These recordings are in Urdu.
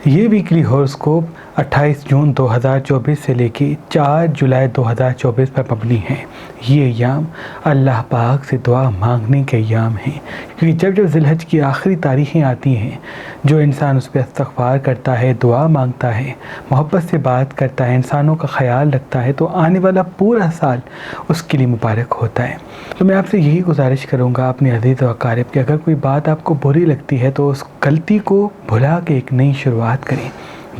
یہ ویکلی ہورosکوپ 28 جون 2024 سے لے کے 4 جولائی 2024 پر مبنی ہے۔ یہ ایام اللہ پاک سے دعا مانگنے کے ایام ہیں، کیونکہ جب ذی الحج کی آخری تاریخیں آتی ہیں، جو انسان اس پہ استغفار کرتا ہے، دعا مانگتا ہے، محبت سے بات کرتا ہے، انسانوں کا خیال رکھتا ہے، تو آنے والا پورا سال اس کے لیے مبارک ہوتا ہے۔ تو میں آپ سے یہی گزارش کروں گا اپنے عزیز و اقارب کہ اگر کوئی بات آپ کو بری لگتی ہے تو اس غلطی کو بھلا کے ایک نئی شروعات کریں۔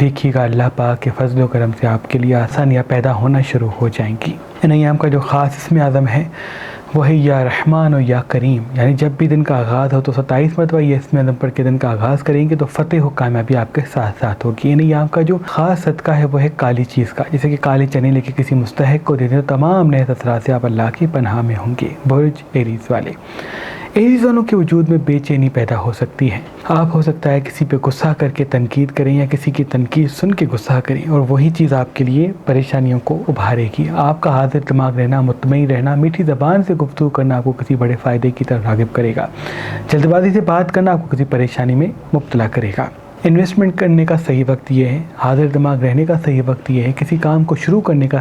دیکھیے گا اللہ پاک کے فضل و کرم سے آپ کے لیے آسانیاں پیدا ہونا شروع ہو جائیں گی۔ ان ایام کا جو خاص اسم اعظم ہے وہ ہے یا رحمان و یا کریم، یعنی جب بھی دن کا آغاز ہو تو 27 مرتبہ یہ اسم اعظم پڑھ کے دن کا آغاز کریں گے تو فتح و کامیابی آپ کے ساتھ ساتھ ہوگی۔ ان ایام کا جو خاص صدقہ ہے وہ ہے کالی چیز کا، جیسے کہ کالے چنے لے کے کسی مستحق کو دے دیں تو تمام نئے اثرات سے آپ اللہ کی پناہ میں ہوں گے۔ برج ایریز والے، ایریز والوں کے وجود میں بے چینی پیدا ہو سکتی ہے۔ آپ ہو سکتا ہے کسی پہ غصہ کر کے تنقید کریں یا کسی کی تنقید سن کے غصہ کریں، اور وہی چیز آپ کے لیے پریشانیوں کو ابھارے گی۔ آپ کا حاضر دماغ رہنا، مطمئن رہنا، میٹھی زبان سے گفتگو کرنا آپ کو کسی بڑے فائدے کی طرف راغب کرے گا۔ جلد بازی سے بات کرنا آپ کو کسی پریشانی میں مبتلا کرے گا۔ انویسٹمنٹ کرنے کا صحیح وقت یہ ہے، حاضر دماغ رہنے کا صحیح وقت یہ ہے، کسی کام کو شروع کرنے کا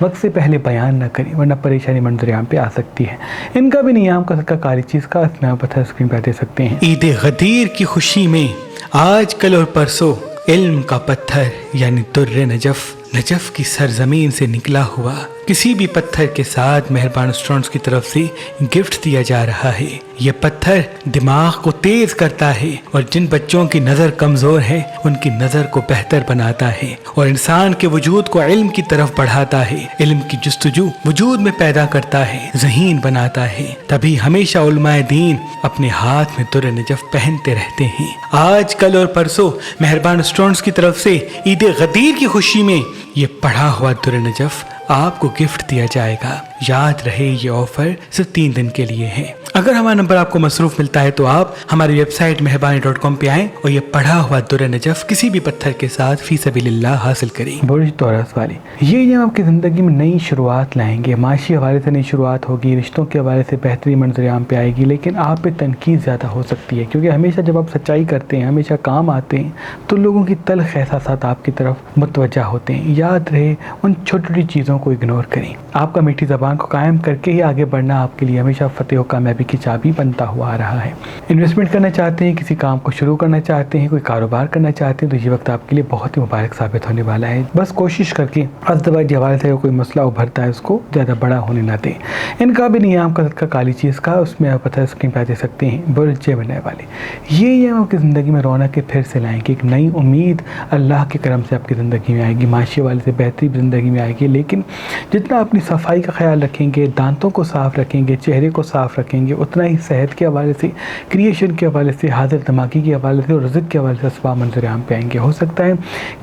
وقت سے پہلے بیان نہ کریں ورنہ پریشانی منظر عام پہ آ سکتی ہے۔ ان کا بھی نیام کا صدقہ کالی چیز کا اس میں پتھر اسکرین پہ دے سکتے ہیں۔ عید غدیر کی خوشی میں آج کل اور پرسوں علم کا پتھر یعنی در نجف کی سرزمین سے نکلا ہوا کسی بھی پتھر کے ساتھ مہربان اسٹوڈنٹس کی طرف سے گفٹ دیا جا رہا ہے۔ یہ پتھر دماغ کو تیز کرتا ہے اور جن بچوں کی نظر کمزور ہے ان کی نظر کو بہتر بناتا ہے اور انسان کے وجود کو علم کی طرف بڑھاتا ہے، علم کی جستجو وجود میں پیدا کرتا ہے، ذہین بناتا ہے۔ تبھی ہمیشہ علماء دین اپنے ہاتھ میں در نجف پہنتے رہتے ہیں۔ آج کل اور پرسوں مہربان اسٹوڈنٹس کی طرف سے عید غدیر کی خوشی میں یہ پڑھا ہوا در نجف آپ کو گفٹ دیا جائے گا۔ یاد رہے یہ آفر صرف 3 دن کے لیے ہے۔ اگر ہمارا نمبر آپ کو مصروف ملتا ہے تو آپ ہماری ویب سائٹ مہربانی.com پہ آئیں اور یہ پڑھا ہوا در نجف کسی بھی پتھر کے ساتھ فی سبیل اللہ حاصل کریں۔ برج توراس والے، یہ آپ کی زندگی میں نئی شروعات لائیں گے، معاشی حوالے سے نئی شروعات ہوگی، رشتوں کے حوالے سے بہتری منظر عام پہ آئے گی، لیکن آپ پہ تنقید زیادہ ہو سکتی ہے کیونکہ ہمیشہ جب آپ سچائی کرتے ہیں، ہمیشہ کام آتے ہیں تو لوگوں کی تلخ احساسات آپ کی طرف متوجہ ہوتے ہیں۔ یاد رہے ان چھوٹی چھوٹی چیزوں کو اگنور کریں۔ آپ کا میٹھی زبان کو قائم کر کے ہی آگے بڑھنا آپ کے لیے ہمیشہ فتح و کامیابی کی چابی بنتا ہوا آ رہا ہے۔ انویسٹمنٹ کرنا چاہتے ہیں، کسی کام کو شروع کرنا چاہتے ہیں، کوئی کاروبار کرنا چاہتے ہیں تو یہ وقت آپ کے لیے بہت ہی مبارک ثابت ہونے والا ہے۔ بس کوشش کر کے ازدواج کے حوالے سے کوئی مسئلہ ابھرتا ہے اس کو زیادہ بڑا ہونے نہ دیں۔ ان کا بھی نیام کا صدقہ کالی چیز کا، اس میں آپ پتھر اسکرین پہ دے سکتے ہیں۔ برج بننے والے، یہ آپ کی زندگی میں رونق پھر سے لائیں گے، ایک نئی امید اللہ کے کرم سے آپ کی زندگی میں آئے گی، معاشی حوالے سے بہتری بھی زندگی میں آئے گی، لیکن جتنا اپنی صفائی کا خیال رکھیں گے، دانتوں کو صاف رکھیں گے، چہرے کو صاف رکھیں گے، اتنا ہی صحت کے حوالے سے، کریشن کے حوالے سے، حاضر دماغی کے حوالے سے اور رزق کے حوالے سے اسباب منظر عام پہ آئیں گے۔ ہو سکتا ہے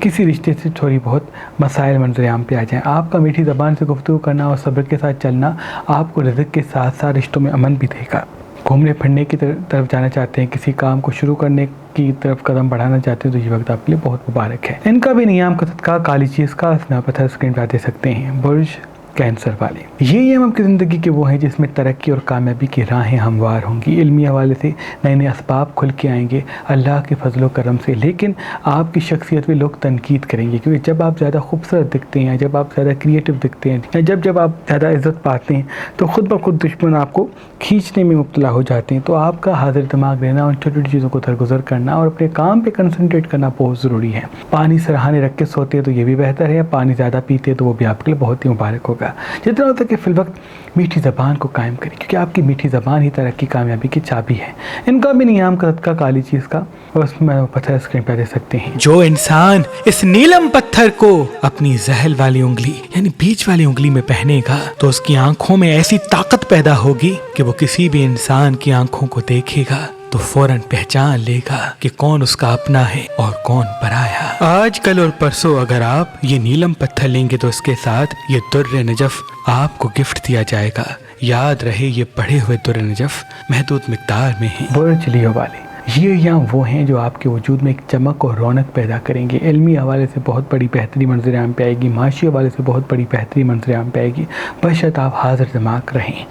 کسی رشتے سے تھوڑی بہت مسائل منظر عام پہ آ جائیں۔ آپ کا میٹھی زبان سے گفتگو کرنا اور صبر کے ساتھ چلنا آپ کو رزق کے ساتھ ساتھ رشتوں میں امن بھی دے گا۔ گھومنے پھرنے کی طرف جانا چاہتے ہیں، کسی کام کو شروع کرنے کی طرف قدم بڑھانا چاہتے ہیں تو یہ وقت آپ کے لیے بہت مبارک ہے۔ ان کا بھی نیام کا صدقہ کالی چیز کا، اس میں آپ پتھر اسکرین پہ دے سکتے ہیں۔ برج کینسر والے، یہ آپ کی زندگی کے وہ ہیں جس میں ترقی اور کامیابی کی راہیں ہموار ہوں گی، علمی حوالے سے نئے نئے اسباب کھل کے آئیں گے اللہ کے فضل و کرم سے، لیکن آپ کی شخصیت پہ لوگ تنقید کریں گے کیونکہ جب آپ زیادہ خوبصورت دکھتے ہیں، جب آپ زیادہ کریٹو دکھتے ہیں، یا جب آپ زیادہ عزت پاتے ہیں تو خود بخود دشمن آپ کو کھینچنے میں مبتلا ہو جاتے ہیں۔ تو آپ کا حاضر دماغ رہنا، ان چھوٹی چھوٹی چیزوں کو درگزر کرنا اور اپنے کام پہ کنسنٹریٹ کرنا بہت ضروری ہے۔ پانی سرہانے رکھ کے سوتے ہیں تو یہ بھی بہتر ہے، پانی زیادہ پیتے ہیں تو وہ بھی آپ کے لیے بہت ہی مبارک ہوگا۔ جتنا ہوتا ہے کہ فی الوقت میٹھی زبان کو قائم کریں کیونکہ آپ کی میٹھی زبان ہی ترقی کامیابی کی چابی ہے۔ ان کا بھی نیام کا صدقہ کالی چیز کا، اور اس میں پتھر اسکرین پہ دے سکتے ہیں۔ جو انسان اس نیلم پتھر کو اپنی زحل والی انگلی یعنی بیچ والی انگلی میں پہنے گا تو اس کی آنکھوں میں ایسی طاقت پیدا ہوگی کہ وہ کسی بھی انسان کی آنکھوں کو دیکھے گا تو فوراً پہچان لے گا کہ کون اس کا اپنا ہے اور کون پرایا۔ آج کل اور پرسوں اگر آپ یہ نیلم پتھر لیں گے تو اس کے ساتھ یہ در نجف آپ کو گفٹ دیا جائے گا۔ یاد رہے یہ پڑھے ہوئے در نجف محدود مقدار میں ہیں۔ برج لیو والے، یہ ایام وہ ہیں جو آپ کے وجود میں ایک چمک اور رونق پیدا کریں گے. علمی حوالے سے بہت بڑی بہتری منظر عام پہ آئے گی, معاشی حوالے سے بہت بڑی بہتری منظر عام پہ آئے گی, بشرط آپ حاضر دماغ رہیں.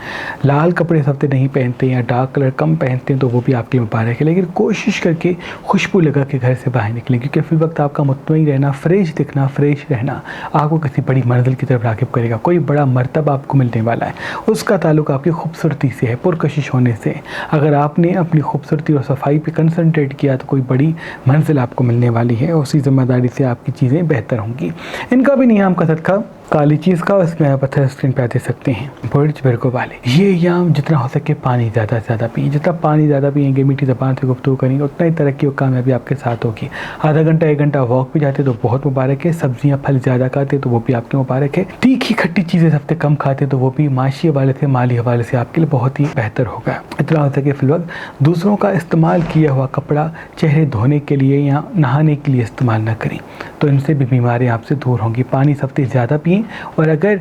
لال کپڑے اس ہفتے نہیں پہنتے یا ڈارک کلر کم پہنتے ہیں تو وہ بھی آپ کے لیے مبارک ہے, لیکن کوشش کر کے خوشبو لگا کے گھر سے باہر نکلیں, کیونکہ فی الوقت آپ کا مطمئن رہنا, فریش دکھنا, فریش رہنا آپ کو کسی بڑی منزل کی طرف راغب کرے گا. کوئی بڑا مرتبہ آپ کو ملنے والا ہے, اس کا تعلق آپ کی خوبصورتی سے ہے, پرکشش ہونے سے. اگر آپ نے اپنی خوبصورتی اور صفائی پہ کنسنٹریٹ کیا تو کوئی بڑی منزل آپ کو ملنے والی ہے, اسی ذمہ داری سے آپ کی چیزیں بہتر ہوں گی. ان کا بھی نیام کا صدقہ کالی چیز کا اس میں پتھر اسکرین پہ دے سکتے ہیں. برج ورگو والے, یہ ایام جتنا ہو سکے پانی زیادہ سے زیادہ پئیں. جتنا پانی زیادہ پئیں گے, میٹھی زبان سے گفتگو کریں گے, اتنا ہی ترقی اور کامیابی آپ کے ساتھ ہوگی. آدھا گھنٹہ 1 گھنٹہ واک پہ جاتے تو بہت مبارک ہے. سبزیاں پھل زیادہ کھاتے تو وہ بھی آپ کے مبارک ہے. تیکھی کھٹی چیزیں اس ہفتے کم کھاتے تو وہ بھی معاشی حوالے سے, مالی حوالے سے آپ کے لیے بہت ہی بہتر ہوگا. اتنا ہو سکے فی الوقت دوسروں کا استعمال کیا ہوا کپڑا چہرے دھونے کے لیے یا نہانے کے لیے استعمال نہ کریں, تو ان سے بھی بیماریاں آپ سے دور ہوں گی. پانی اس ہفتے زیادہ پئیں, اور اگر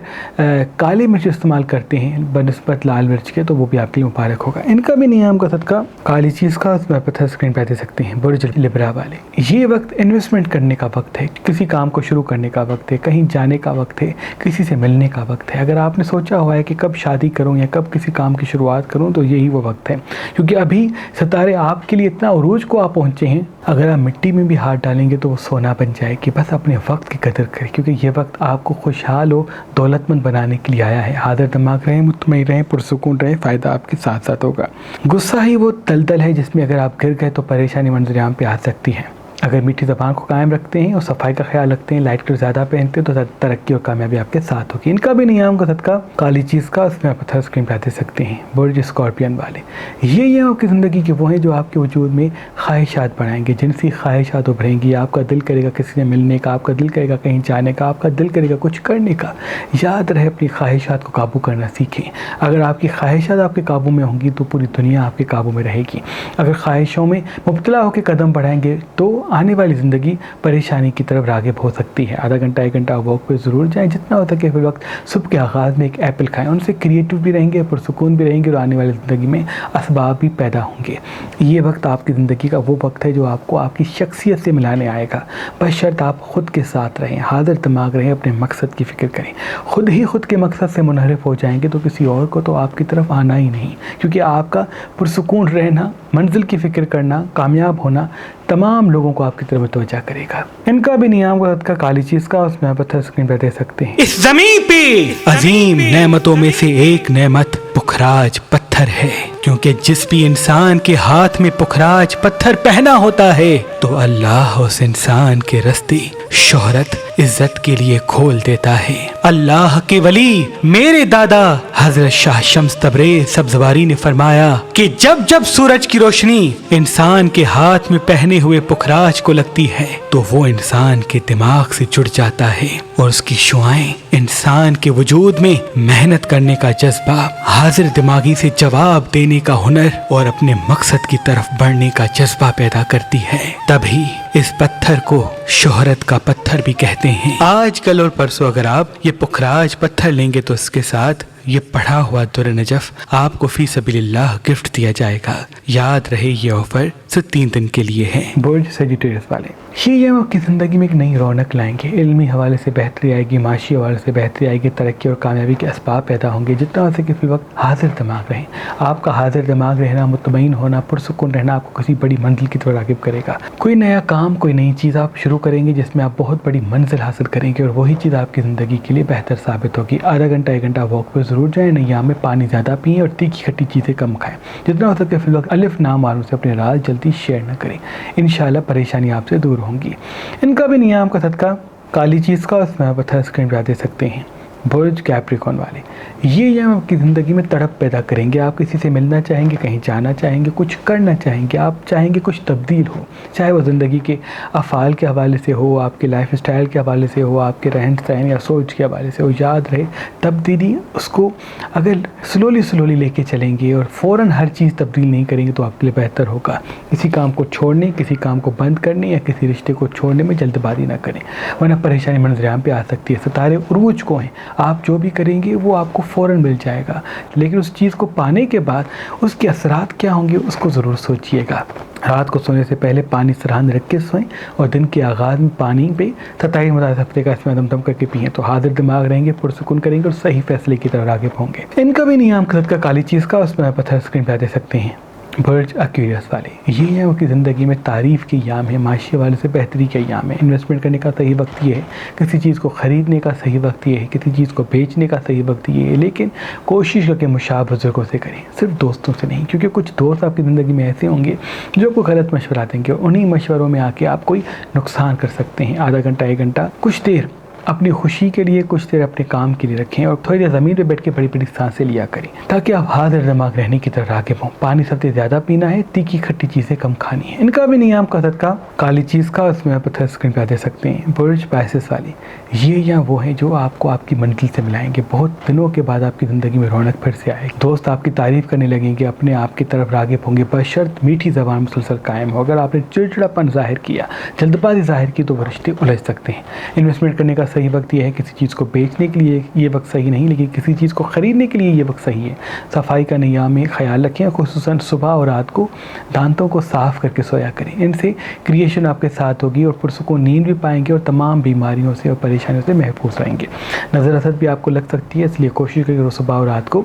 کالی مرچ استعمال کرتے ہیں بنسبت لال مرچ کے تو وہ بھی آپ کے لیے مبارک ہوگا. ان کا بھی نیام کا صدقہ کالی چیز کا اس میں پتھر اسکرین پہ دے سکتے ہیں. برج لبرا والے, یہ وقت انویسٹمنٹ کرنے کا وقت ہے, کسی کام کو شروع کرنے کا وقت ہے, کہیں جانے کا وقت ہے, کسی سے ملنے کا وقت ہے. اگر آپ نے سوچا ہوا ہے کہ کب شادی کروں یا کب کسی کام کی شروعات کروں تو یہی وہ وقت ہے, کیونکہ ابھی ستارے آپ کے لیے اتنا عروج کو آپ پہنچے ہیں. اگر آپ مٹی میں بھی ہاتھ ڈالیں گے تو وہ سونا بن جائے گی. بس اپنے وقت کی قدر کریں, کیونکہ یہ وقت آپ کو خوشحال و دولت مند بنانے کے لیے آیا ہے. حاضر دماغ رہیں, مطمئن رہیں, پرسکون رہیں, فائدہ آپ کے ساتھ ساتھ ہوگا. غصہ ہی وہ دلدل ہے جس میں اگر آپ گر گئے تو پریشانی منظر عام پہ آ سکتی ہے. اگر میٹھی زبان کو قائم رکھتے ہیں اور صفائی کا خیال رکھتے ہیں, لائٹ کلر زیادہ پہنتے ہیں تو ترقی اور کامیابی آپ کے ساتھ ہوگی. ان کا بھی نیام کا صدقہ کالی چیز کا اس میں پتھر اسکرین پہ دے سکتے ہیں. برج اسکارپین والے, یہ آپ کی زندگی کے وہ ہیں جو آپ کے وجود میں خواہشات بڑھائیں گے, جنسی خواہشات ابھریں گی. آپ کا دل کرے گا کسی سے ملنے کا, آپ کا دل کرے گا کہیں جانے کا, آپ کا دل کرے گا کچھ کرنے کا. یاد رہے اپنی خواہشات کو قابو کرنا سیکھیں. اگر آپ کی خواہشات آپ کے قابو میں ہوں گی تو پوری دنیا آپ کے قابو میں رہے گی. اگر خواہشوں میں مبتلا ہو کے قدم بڑھائیں گے تو آنے والی زندگی پریشانی کی طرف راغب ہو سکتی ہے. آدھا گھنٹہ 1 گھنٹہ واک پہ ضرور جائیں, جتنا ہوتا ہے کہ فی وقت صبح کے آغاز میں ایک ایپل کھائیں. ان سے کریٹو بھی رہیں گے, پرسکون بھی رہیں گے, اور آنے والی زندگی میں اسباب بھی پیدا ہوں گے. یہ وقت آپ کی زندگی کا وہ وقت ہے جو آپ کو آپ کی شخصیت سے ملانے آئے گا, بشرط آپ خود کے ساتھ رہیں, حاضر دماغ رہیں, اپنے مقصد کی فکر کریں. خود ہی خود کے مقصد سے منحرف ہو جائیں گے تو کسی اور کو تو آپ کی طرف آنا ہی نہیں, کیونکہ آپ کا پرسکون رہنا, منزل کی فکر کرنا, کامیاب ہونا تمام لوگوں کو آپ کی طرف متوجہ کرے گا. ان کا بھی نیام کا صدقہ کالی چیز کا اس میں پتھر اسکرین پہ دے سکتے ہیں. اس زمین پہ عظیم نعمتوں میں سے ایک نعمت پخراج پتھر ہے, کیونکہ جس بھی انسان کے ہاتھ میں پخراج پتھر پہنا ہوتا ہے تو اللہ اس انسان کے راستے شہرت عزت کے لیے کھول دیتا ہے. اللہ کے ولی میرے دادا حضرت شاہ شمس تبریز سبزواری نے فرمایا کہ جب جب سورج کی روشنی انسان کے ہاتھ میں پہنے ہوئے پخراج کو لگتی ہے تو وہ انسان کے دماغ سے جڑ جاتا ہے, اور اس کی شعائیں انسان کے وجود میں محنت کرنے کا جذبہ, حاضر دماغی سے جواب دینے کا ہنر اور اپنے مقصد کی طرف بڑھنے کا جذبہ پیدا کرتی ہے. تبھی اس پتھر کو شہرت کا پتھر بھی کہتے ہیں. آج کل اور پرسوں اگر آپ یہ پخراج پتھر لیں گے تو اس کے ساتھ یہ پڑھا ہوا در نجف آپ کو فی سبیل اللہ گفٹ دیا جائے گا. یاد رہے یہ آفر صرف 3 دن کے لیے ہے. برج سیجیٹیریس والے, یہ آپ کی زندگی میں ایک نئی رونق لائیں گے. علمی حوالے سے بہتری آئے گی, معاشی حوالے سے بہتری آئے گی, ترقی اور کامیابی کے اسباب پیدا ہوں گے. جتنا ہو سکے فی وقت حاضر دماغ رہیں. آپ کا حاضر دماغ رہنا, مطمئن ہونا, پرسکون رہنا آپ کو کسی بڑی منزل کی طرف راغب کرے گا. کوئی نیا کام, کوئی نئی چیز آپ شروع کریں گے جس میں آپ بہت بڑی منزل حاصل کریں گے, اور وہی چیز آپ کی زندگی کے لیے بہتر ثابت ہوگی. آدھا گھنٹہ 1 گھنٹہ واک پہ ضرور جائیں, نیام میں پانی زیادہ پئیں اور تیکھی کھٹی چیزیں کم کھائیں. جتنا ہو سکے فی الوقت الف نام والوں سے اپنے راز جلدی شیئر نہ کریں, انشاءاللہ پریشانی آپ سے دور ہوں گی. ان کا بھی نیام کا صدقہ کالی چیز کا اس میں پتھر اسکرین پہ دے سکتے ہیں. برج کیپریکون والے, یہ آپ کی زندگی میں تڑپ پیدا کریں گے. آپ کسی سے ملنا چاہیں گے, کہیں جانا چاہیں گے, کچھ کرنا چاہیں گے, آپ چاہیں گے کچھ تبدیل ہو, چاہے وہ زندگی کے افعال کے حوالے سے ہو, آپ کے لائف اسٹائل کے حوالے سے ہو, آپ کے رہن سہن یا سوچ کے حوالے سے ہو. یاد رہے تبدیلی اس کو اگر سلولی لے کے چلیں گے اور فوراً ہر چیز تبدیل نہیں کریں گے تو آپ کے لیے بہتر ہوگا. کسی کام کو چھوڑنے, کسی کام کو بند کرنے یا کسی رشتے کو چھوڑنے میں جلد بازی نہ کریں, ورنہ پریشانی منظر عام پہ آ سکتی ہے. ستارے عروج کو ہیں, آپ جو بھی کریں گے وہ آپ کو فوراً مل جائے گا، لیکن اس چیز کو پانے کے بعد اس کے اثرات کیا ہوں گے اس کو ضرور سوچیے گا۔ رات کو سونے سے پہلے پانی سرحان رکھ کے سوئیں، اور دن کے آغاز میں پانی پہ 27 متعدد ہفتے کا اس میں دم دم کر کے پئیں، تو حاضر دماغ رہیں گے، پرسکون کریں گے اور صحیح فیصلے کی طرف راغب ہوں گے۔ ان کا بھی نیام کا صدقہ کالی چیز کا، اس میں پتھر اسکرین پہ دے سکتے ہیں۔ برج ایکویریس والے، یہ ہے ان کی زندگی میں تعریف کے ایام ہے، معاشی حوالے سے بہتری کے ایام ہے۔ انویسٹمنٹ کرنے کا صحیح وقت یہ ہے، کسی چیز کو خریدنے کا صحیح وقت یہ ہے، کسی چیز کو بیچنے کا صحیح وقت یہ ہے، لیکن کوشش کر کے مشاورہ بزرگوں سے کریں، صرف دوستوں سے نہیں، کیونکہ کچھ دوست آپ کی زندگی میں ایسے ہوں گے جو آپ کو غلط مشورہ دیں گے، اور انہی مشوروں میں آ کے آپ کوئی نقصان کر سکتے ہیں۔ آدھا گھنٹہ 1 گھنٹہ کچھ دیر اپنی خوشی کے لیے، کچھ دیر اپنے کام کے لیے رکھیں، اور تھوڑی دیر زمین پہ بیٹھ کے بڑی بڑی سانسیں لیا کریں تاکہ آپ حاضر دماغ رہنے کی طرف راغب ہوں۔ پانی سب سے زیادہ پینا ہے، تیکھی کھٹی چیزیں کم کھانی ہیں۔ ان کا بھی نیام کا صدقہ کالی چیز کا، اس میں آپ پتھر اسکرین پہ دے سکتے ہیں۔ برج پائسس والی، یہ یا وہ ہیں جو آپ کو آپ کی منزل سے ملائیں گے، بہت دنوں کے بعد آپ کی زندگی میں رونق پھر سے آئے گی، دوست آپ کی تعریف کرنے لگیں گے، اپنے آپ کی طرف راغب ہوں گے، بشرط میٹھی زبان مسلسل قائم ہو۔ اگر آپ نے چڑچڑاپن ظاہر کیا، جلد بازی ظاہر کی، تو وہ رشتے الجھ سکتے ہیں۔ انویسٹمنٹ کرنے کا صحیح وقت یہ ہے، کسی چیز کو بیچنے کے لیے یہ وقت صحیح نہیں، لیکن کسی چیز کو خریدنے کے لیے یہ وقت صحیح ہے۔ صفائی کا نیام میں خیال رکھیں، خصوصاً صبح اور رات کو دانتوں کو صاف کر کے سویا کریں، ان سے کریشن آپ کے ساتھ ہوگی، اور پرسکون نیند بھی پائیں گے، اور تمام بیماریوں سے اور پریشانیوں سے محفوظ رہیں گے۔ نظر اثر بھی آپ کو لگ سکتی ہے، اس لیے کوشش کریں کہ صبح اور رات کو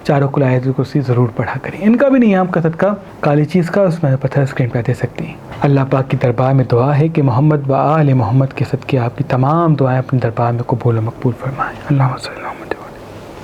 4 قل آیت الکرسی ضرور پڑھا کریں۔ ان کا بھی نیام کا صدقہ کالی چیز کا، اس میں پتھر اسکرین پہ دے سکتے ہیں۔ اللہ پاک کی دربار میں دعا ہے کہ محمد و آل محمد کے صدقے آپ کی تمام دعائیں اپنے دربار میں قبول و مقبول فرمائیں۔ اللہ